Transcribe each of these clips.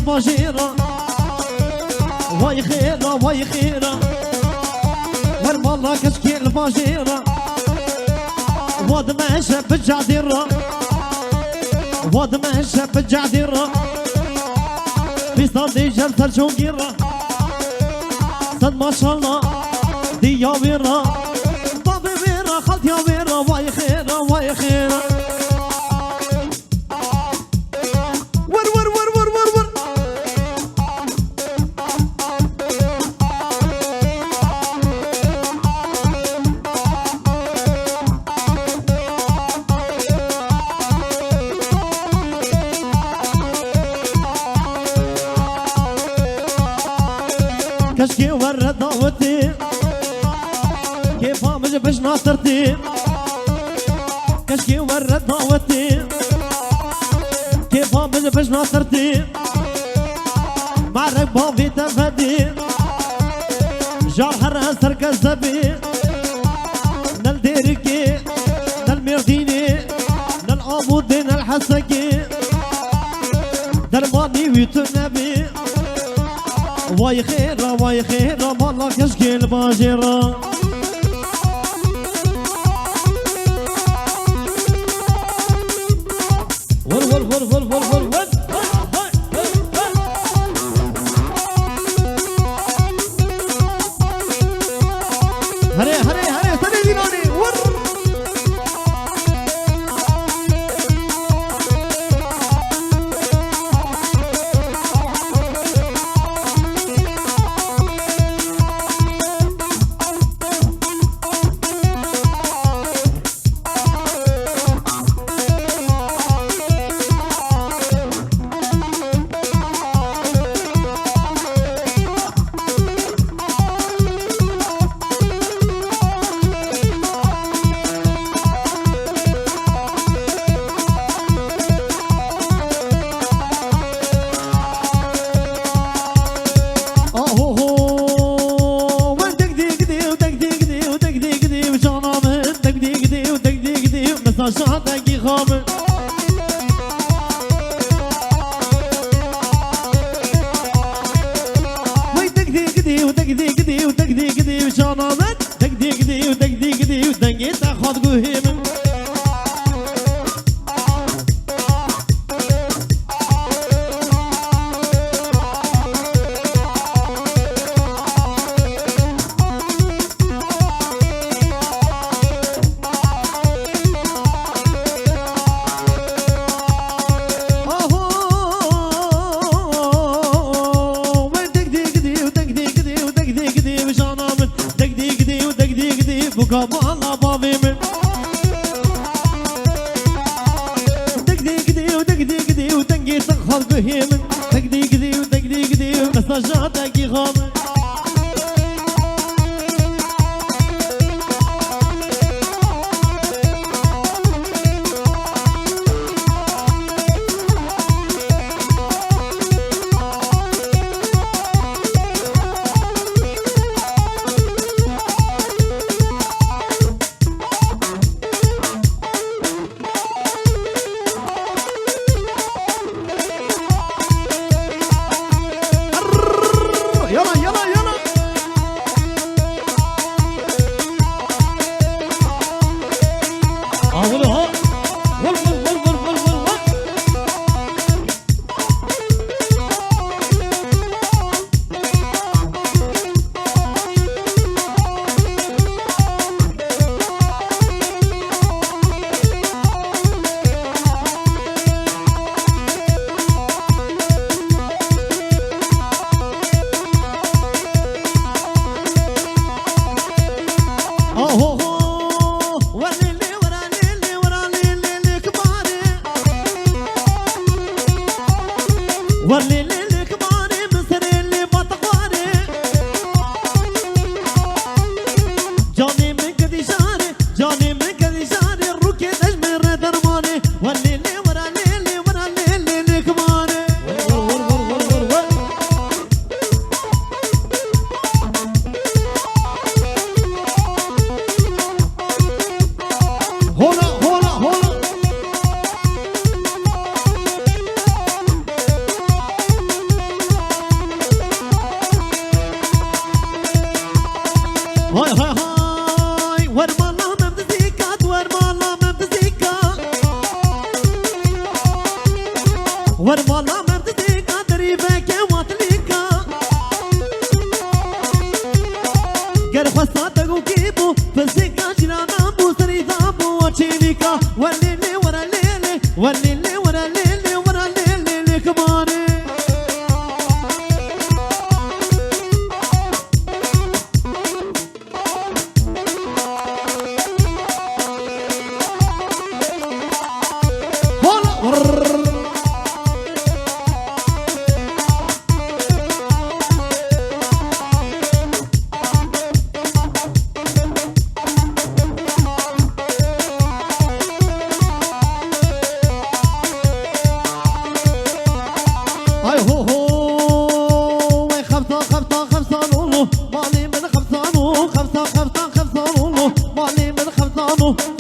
الباجيرة واي خيرة واي خيرة والله كشكي الباجيرة واد ماشى بالجعديرة واد ماشى بالجعديرة في صدي جلسة الجوقيرة صد ما شاء الله دي يا بيرة بابي بيرة خلط يا بيرة واي خيرة واي خيرة كشكي ورد دعوتي كيف مش باش ناصرتي كشكي ورد دعوتي كيف مش باش ناصرتي مع ركبة في تفادي جرح الرأس الكذابي نال ديركي نال ميرديني نال عبودي نال حسكي درماني ويتنبي واي خيرة واي خيرة والله كشكي الباجرة ول ول ول ول ول ول ول هري هري هري سني دينوني ور شاطقي خامل وي دق دي ودق دي ودق دي وشانامت دق دي ودق دي ودنجي تاخذ قهيم بقى الله بابي من دق دي وتنقي تخل بهيم دق دي مساجاتك يغامر يلا شريفك وطليكا قال خصاتك وكيبو فسيكا جرانا بو سريدا بو وشيليكا والليلي ورا الليلي والليلي ورا الليلي ورا الليلي كماني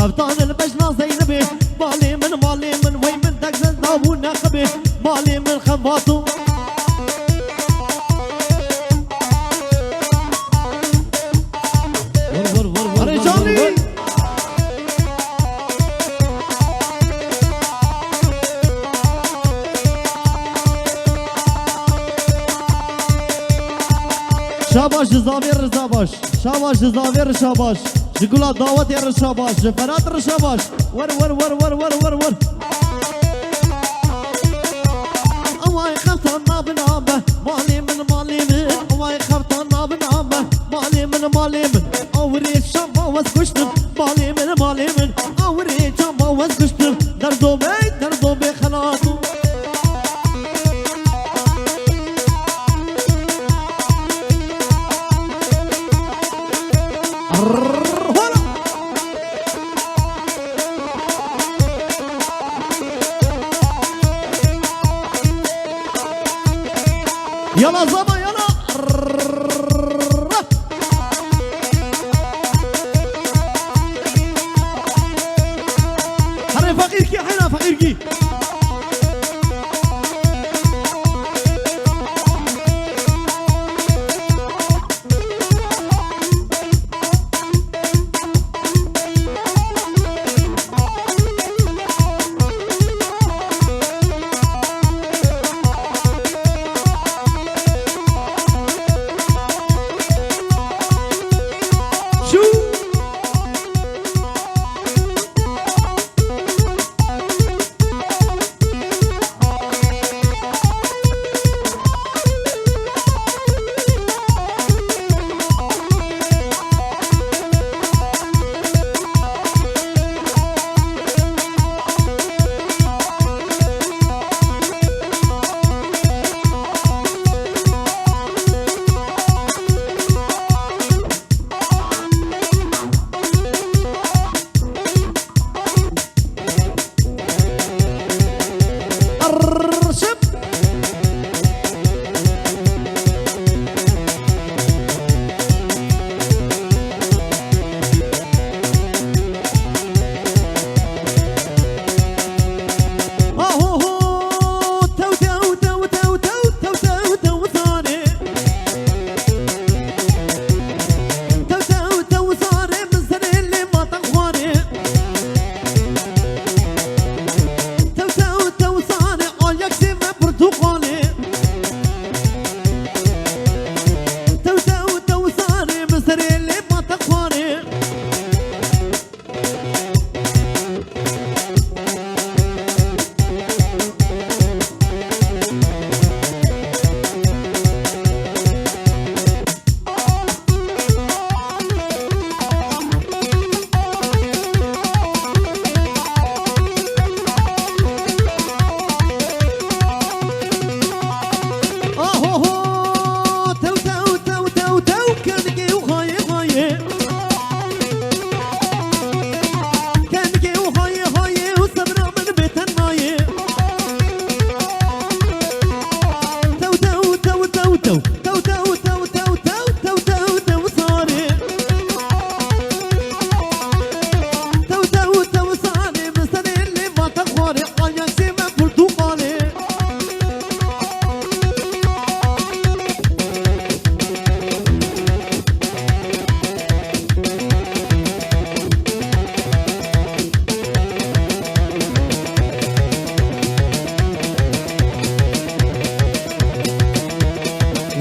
خبطان البجنة زينبي مالي من وي من دك زنزاب ونقبي مالي من خباطو رجالي شاباش زاوير زاباش شاباش زاوير شاباش جگولا دعوت يا رشاباش جفرات رشاباش ور ور ور ور ور ور ور اواي خفتنا بنابه مالي من اواي خفتنا بنابه مالي من اوري شما وسكشتم مالي من اوري شما وسكشتم دردو بي خلاصو يلا زما يلا حنا فقيركي حنا فقيركي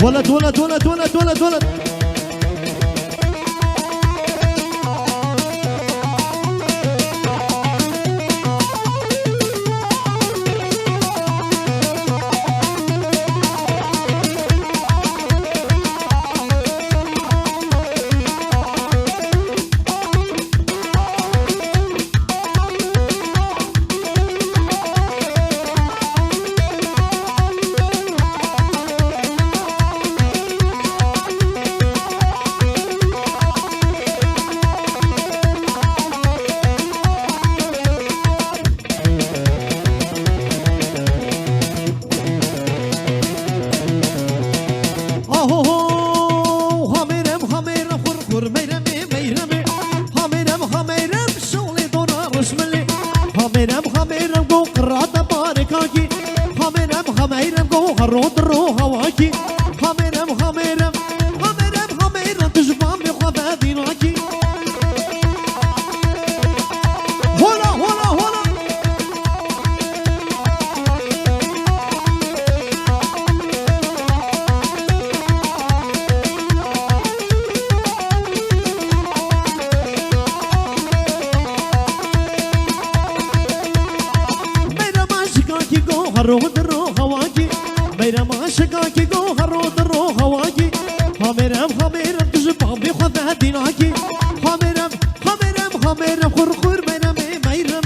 ولد ولد ولد ولد ولد ولد الرود الروح هواكي خميرم خميرم خميرم خميرم تجمع بخوفا ديناكي هلا هلا هلا ميرا ماشكاكي جو الرود الروح هواكي ميرا ماشكاكي جو الرود الروح هواكي خميرم خميرم تجمع بخوفا ديناكي خميرم خميرم خميرم خرخور ميرم ميرم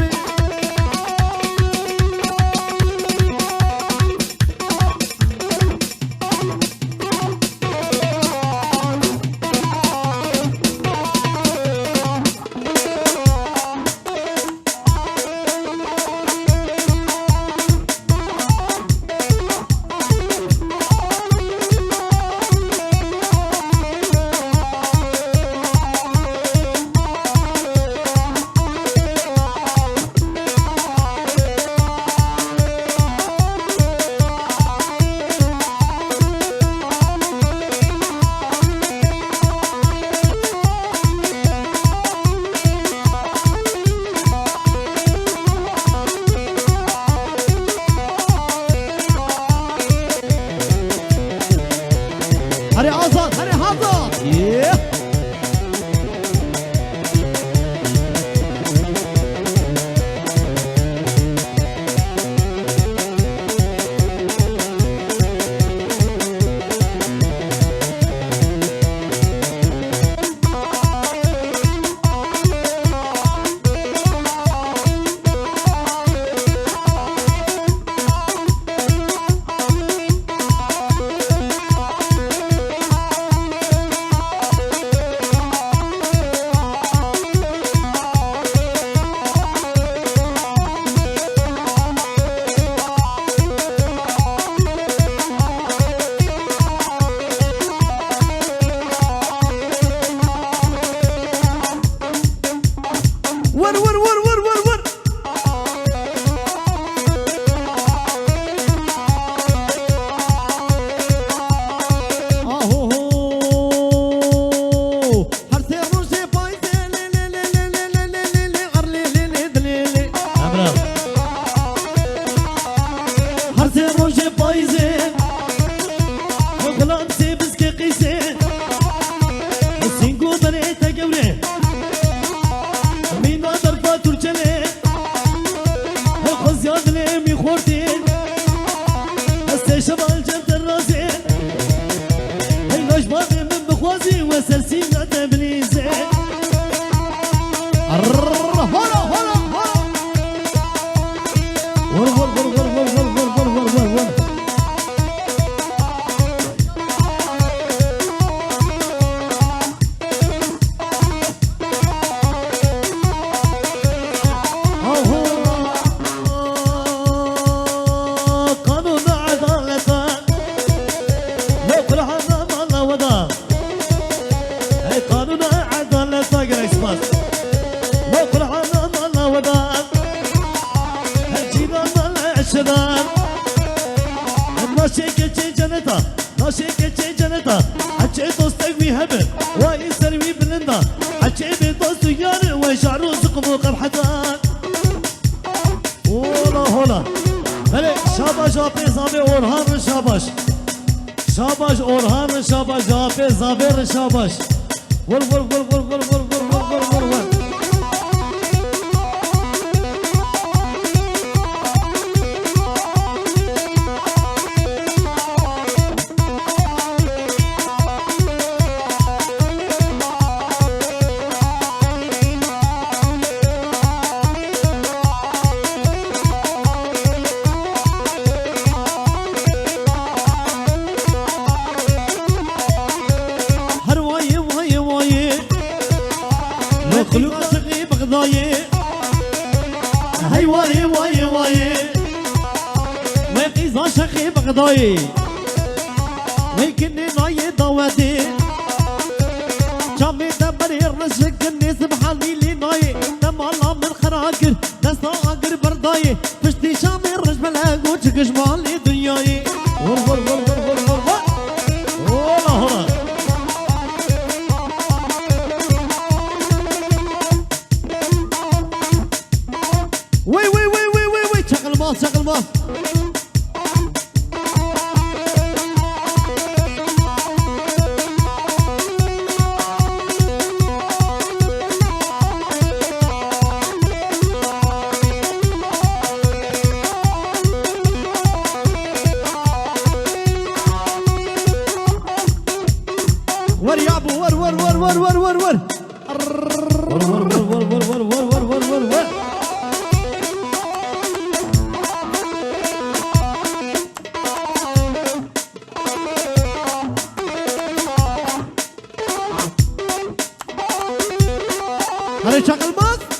هري عزاد هري عزاد ور ور ور ور ور ور اهو هر سي روجي بايزه لي لي لي لي لي لي لي غر لي لي لي لي امرا هر سي روجي بايزه غلان سي بسكي قيسه سينغو بريتا قوري شمال جنب الرازين الناش باغي من بخوازي وسلسين تبليزين هلا هلا هلا ور ور ور ور ور ور ور ور ور ور ناشيكي جنتا ناشيكي جنتا حكي دوستك بيهبل ويسروي بلندا حكي بدوست يار وشعره زقمو قبحتان هولا هولا هلا شاباش ابي زابي ورهان شاباش شاباش اورهان شاباش زافر زافر شاباش ور ور ور ور ور ور ور ور ور ور خلوق شقي بغضاي هاي واي واي واي ويقيزا شقي بغضاي ويكني ناي ضواتي جامي دبري الرشق الناس بحالي لي ناي نمالا من خراكر ناسا اقر برداي فشتي شامي الرجم الهاقو تشكش مالي دنياي ور ور ور ور ور ور هولا هولا وي وي وي وي وي وي شغل باص شغل باص ور يا ابو ور ور ور ور ور ور ور ور ور ور ور ور ور ور ور هذا شغل باص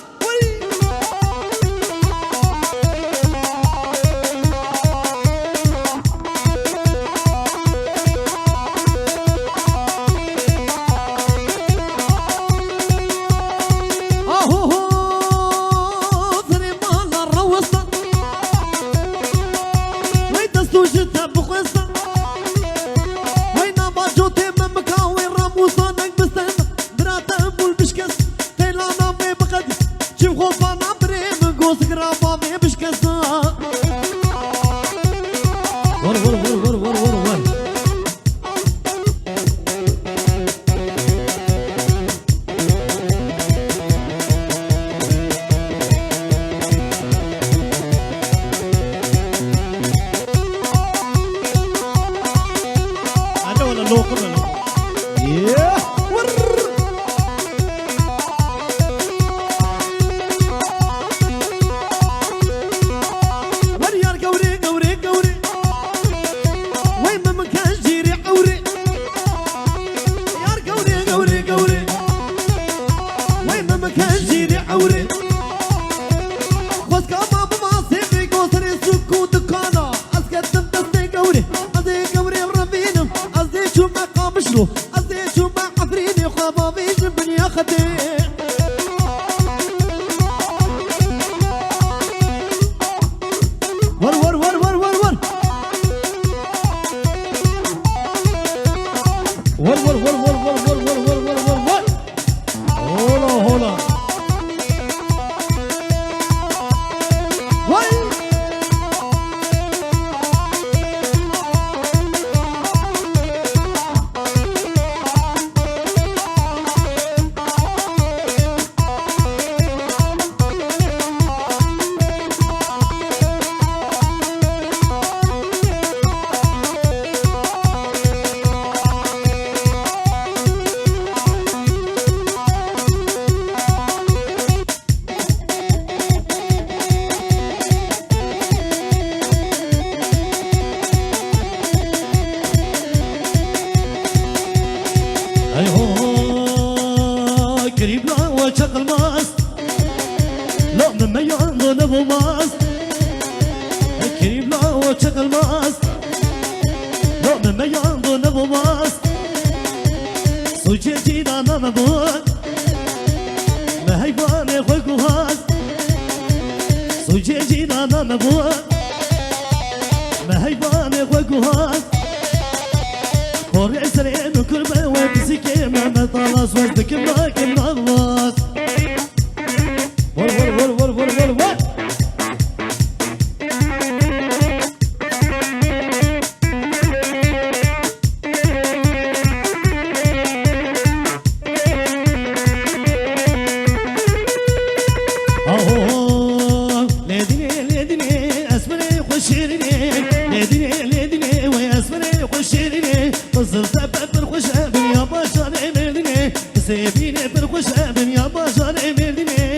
مردینه قصر سبب برخوش ابن یا باشان مردینه سیبینه برخوش ابن یا باشان مردینه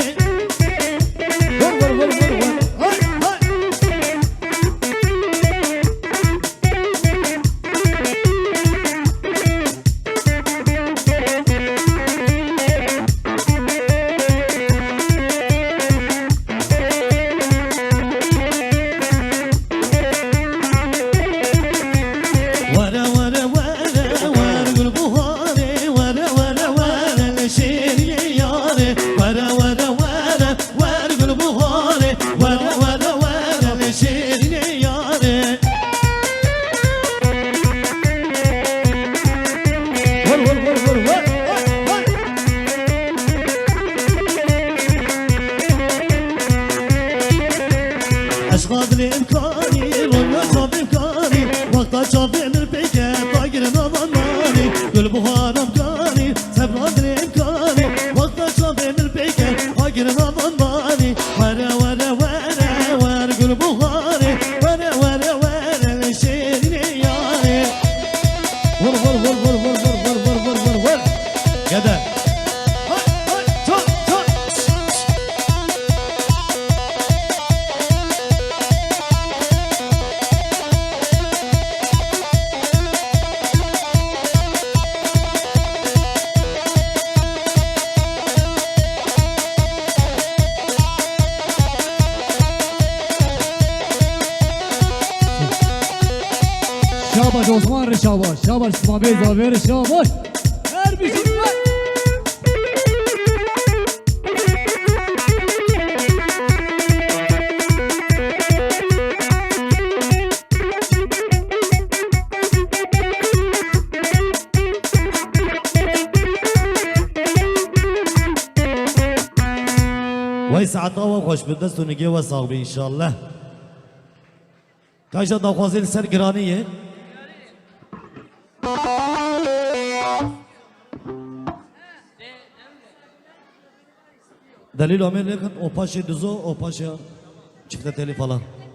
ور ور ور ور ور های های اشغال الامكاني رويا شوف امكاني وقت شوف من بيك طاير نظناني كل بهار امكاني سبراد الامكاني وقت شوف من بيك طاير نظناني ورا ورا ورا ورا كل بهاري ورا ورا ورا الشيرين ياري ور ور ور ور ور ور ور ور ور ور كده شاباش عثمان شاباش شاباش اسماعیل زاویر شاباش هر بیشتر وای ساعت آوا خوش به دست و نگه و صاحبی انشالله کاش داخوازی سر گرانیه دلیل عامل نکن او پاش دوزو او پاش چفت تلی فلان